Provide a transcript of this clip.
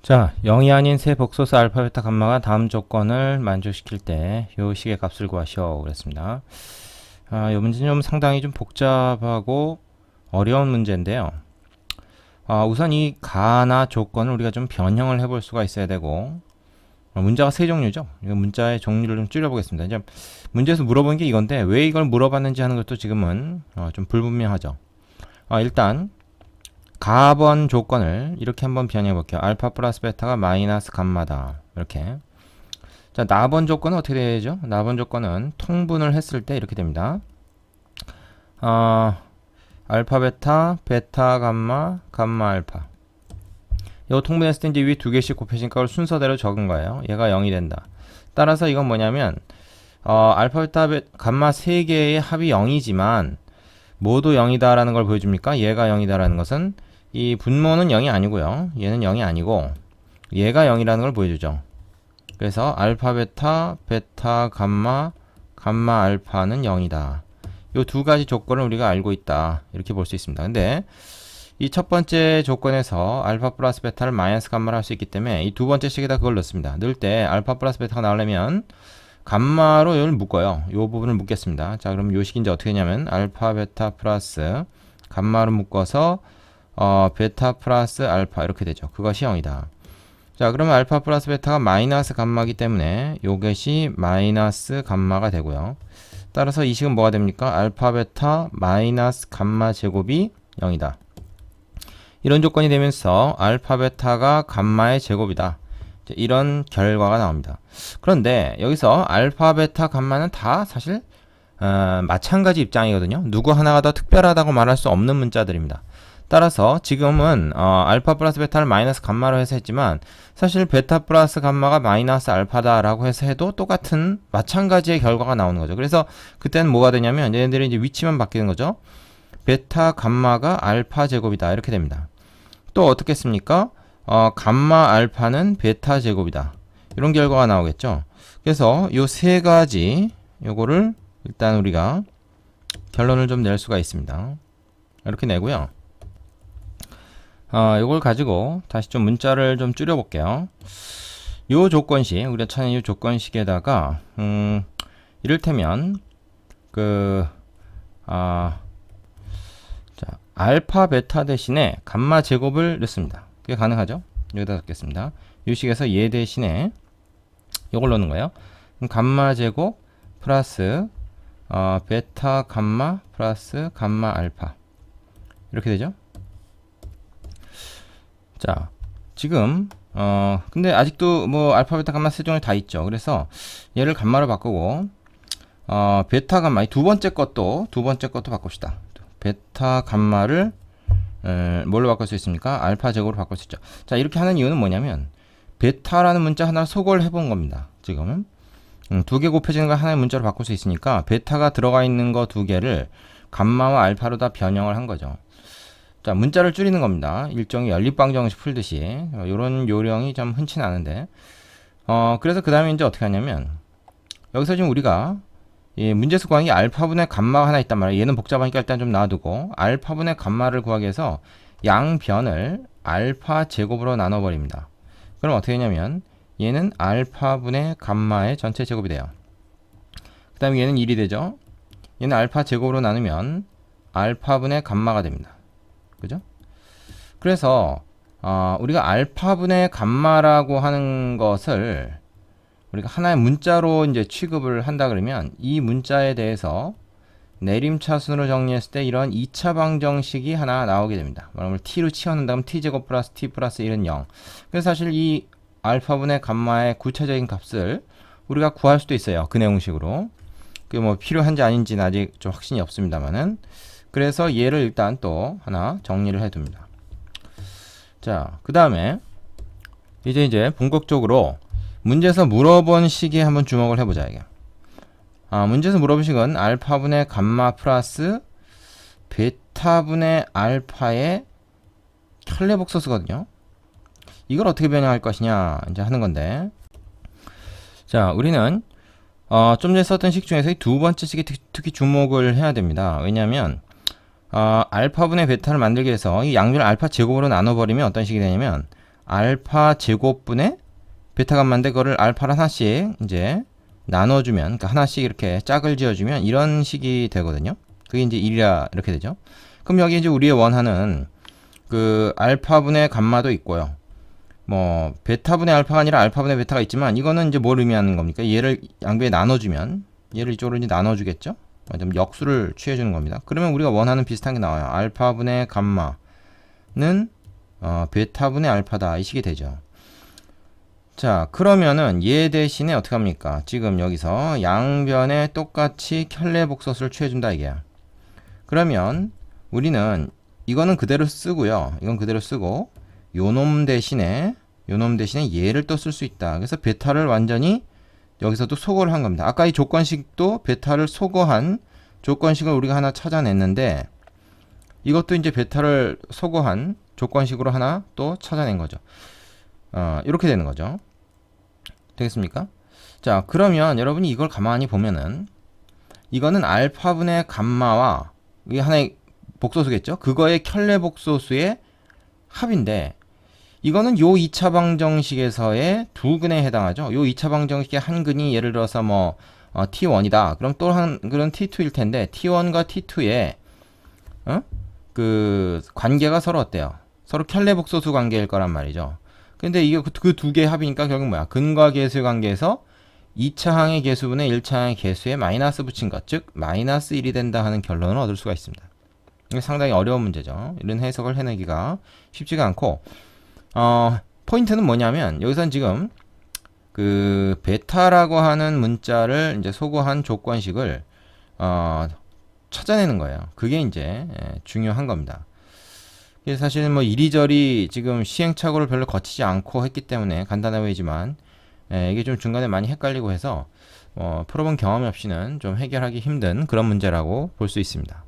자, 0이 아닌 세 복소수 알파, 베타, 감마가 다음 조건을 만족시킬 때 요 식의 값을 구하시오 그랬습니다. 요 문제는 좀 상당히 좀 복잡하고 어려운 문제인데요. 우선 이 가나 조건을 우리가 좀 변형을 해볼 수가 있어야 되고, 문자가 세 종류죠. 이 문자의 종류를 좀 줄여보겠습니다. 이제 문제에서 물어본 게 이건데 왜 이걸 물어봤는지 하는 것도 지금은 좀 불분명하죠. 일단 가번 조건을 이렇게 한번 변형해 볼게요. 알파 플러스 베타가 마이너스 감마다. 이렇게. 자, 나번 조건은 어떻게 되죠? 나번 조건은 통분을 했을 때 이렇게 됩니다. 알파 베타, 베타 감마, 감마 알파. 이거 통분했을 때 이제 위에 두 개씩 곱해진 값을 순서대로 적은 거예요. 얘가 0이 된다. 따라서 이건 뭐냐면 알파 베타 감마 세 개의 합이 0이지만 모두 0이다라는 걸 보여줍니까? 얘가 0이다라는 것은 이 분모는 0이 아니고요. 얘는 0이 아니고 얘가 0이라는 걸 보여주죠. 그래서 알파 베타, 베타 감마, 감마 알파는 0이다. 이 두 가지 조건을 우리가 알고 있다. 이렇게 볼 수 있습니다. 근데 이 첫 번째 조건에서 알파 플러스 베타를 마이너스 감마를 할 수 있기 때문에 이 두 번째 식에다 그걸 넣습니다. 넣을 때 알파 플러스 베타가 나오려면 감마로 이걸 묶어요. 이 부분을 묶겠습니다. 자, 그럼 이 식이 이제 어떻게 되냐면 알파 베타 플러스 감마로 묶어서 베타 플러스 알파 이렇게 되죠. 그것이 0이다. 자, 그러면 알파 플러스 베타가 마이너스 감마기 때문에 요것이 마이너스 감마가 되고요. 따라서 이 식은 뭐가 됩니까? 알파 베타 마이너스 감마 제곱이 0이다. 이런 조건이 되면서 알파 베타가 감마의 제곱이다. 이런 결과가 나옵니다. 그런데 여기서 알파 베타 감마는 다 사실 마찬가지 입장이거든요. 누구 하나가 더 특별하다고 말할 수 없는 문자들입니다. 따라서 지금은 알파 플러스 베타를 마이너스 감마로 해서 했지만 사실 베타 플러스 감마가 마이너스 알파다라고 해서 해도 똑같은 마찬가지의 결과가 나오는 거죠. 그래서 그때는 뭐가 되냐면 얘네들이 이제 위치만 바뀌는 거죠. 베타 감마가 알파 제곱이다 이렇게 됩니다. 또 어떻겠습니까? 감마 알파는 베타 제곱이다. 이런 결과가 나오겠죠. 그래서 요 세 가지 요거를 일단 우리가 결론을 좀 낼 수가 있습니다. 이렇게 내고요. 요걸 가지고 다시 좀 문자를 좀 줄여볼게요. 요 조건식, 우리가 찾은 요 조건식에다가, 이를테면, 자, 알파 베타 대신에 감마 제곱을 넣습니다. 그게 가능하죠? 여기다 넣겠습니다. 요 식에서 얘 대신에 요걸 넣는 거예요. 그럼 감마 제곱 플러스, 베타 감마 플러스 감마 알파. 이렇게 되죠? 자, 지금 근데 아직도 뭐 알파 베타 감마 세 종류 다 있죠. 그래서 얘를 감마로 바꾸고 베타 감마 이 두 번째 것도 바꿉시다. 베타 감마를 뭘로 바꿀 수 있습니까? 알파 제곱으로 바꿀 수 있죠. 자, 이렇게 하는 이유는 뭐냐면 베타라는 문자 하나를 소거를 해본 겁니다. 지금 두 개 곱해지는 걸 하나의 문자로 바꿀 수 있으니까 베타가 들어가 있는 거 두 개를 감마와 알파로 다 변형을 한 거죠. 자, 문자를 줄이는 겁니다. 일종의 연립방정식 풀듯이 이런 요령이 좀 흔치 않은데 그래서 그 다음에 이제 어떻게 하냐면 여기서 지금 우리가 문제에서 구하는 게 알파분의 감마가 하나 있단 말이에요. 얘는 복잡하니까 일단 좀 놔두고 알파분의 감마를 구하기 위해서 양변을 알파 제곱으로 나눠버립니다. 그럼 어떻게 되냐면 얘는 알파분의 감마의 전체 제곱이 돼요. 그 다음에 얘는 1이 되죠. 얘는 알파 제곱으로 나누면 알파분의 감마가 됩니다. 그죠? 그래서 우리가 알파분의 감마라고 하는 것을 우리가 하나의 문자로 이제 취급을 한다 그러면 이 문자에 대해서 내림차순으로 정리했을 때 이런 2차 방정식이 하나 나오게 됩니다. 그러면 t로 치워낸다면 t제곱 플러스 t 플러스 1은 0. 그래서 사실 이 알파분의 감마의 구체적인 값을 우리가 구할 수도 있어요. 그 내용식으로. 그게 뭐 필요한지 아닌지는 아직 좀 확신이 없습니다만은. 그래서 얘를 일단 또 하나 정리를 해둡니다. 자, 그 다음에 이제 본격적으로 문제에서 물어본 식에 한번 주목을 해보자 이게. 문제에서 물어본 식은 알파분의 감마 플러스 베타분의 알파의 켤레복소수거든요. 이걸 어떻게 변형할 것이냐 이제 하는 건데. 자, 우리는 좀 전에 썼던 식 중에서 이 두 번째 식에 특히 주목을 해야 됩니다. 왜냐하면 알파분의 베타를 만들기 위해서 이 양변을 알파 제곱으로 나눠버리면 어떤 식이 되냐면 알파 제곱분의 베타 감마인데 그거를 알파를 하나씩 이제 나눠주면, 그러니까 하나씩 이렇게 짝을 지어주면 이런 식이 되거든요. 그게 이제 1이라 이렇게 되죠. 그럼 여기 이제 우리의 원하는 그 알파분의 감마도 있고요. 뭐 베타분의 알파가 아니라 알파분의 베타가 있지만, 이거는 이제 뭘 의미하는 겁니까? 얘를 양배에 나눠주면 얘를 이쪽으로 이제 나눠주겠죠. 좀 역수를 취해주는 겁니다. 그러면 우리가 원하는 비슷한 게 나와요. 알파분의 감마는 베타분의 알파다, 이 식이 되죠. 자, 그러면은 얘 대신에 어떻게 합니까? 지금 여기서 양변에 똑같이 켤레복소수를 취해준다 이게야. 그러면 우리는 이거는 그대로 쓰고요. 이건 그대로 쓰고 요놈 대신에 얘를 또 쓸 수 있다. 그래서 베타를 완전히 여기서도 소거를 한 겁니다. 아까 이 조건식도 베타를 소거한 조건식을 우리가 하나 찾아냈는데, 이것도 이제 베타를 소거한 조건식으로 하나 또 찾아낸 거죠. 이렇게 되는 거죠. 되겠습니까? 자, 그러면 여러분이 이걸 가만히 보면은 이거는 알파분의 감마와 이게 하나의 복소수겠죠? 그거의 켤레 복소수의 합인데, 이거는 요 2차 방정식에서의 두 근에 해당하죠. 요 2차 방정식의 한 근이 예를 들어서 뭐 T1이다. 그럼 또 한 근은 T2일 텐데, T1과 T2의 그 관계가 서로 어때요? 서로 켤레 복소수 관계일 거란 말이죠. 근데 이게 그 두 개의 합이니까 결국 뭐야? 근과 계수의 관계에서 2차 항의 계수분의 1차 항의 계수에 마이너스 붙인 것, 즉 마이너스 1이 된다 하는 결론을 얻을 수가 있습니다. 이게 상당히 어려운 문제죠. 이런 해석을 해내기가 쉽지가 않고, 포인트는 뭐냐면 여기선 지금 그 베타라고 하는 문자를 이제 소거한 조건식을 찾아내는 거예요. 그게 이제 중요한 겁니다. 그래서 사실 뭐 이리저리 지금 시행착오를 별로 거치지 않고 했기 때문에 간단해 보이지만, 이게 좀 중간에 많이 헷갈리고 해서 풀어본 경험이 없이는 좀 해결하기 힘든 그런 문제라고 볼 수 있습니다.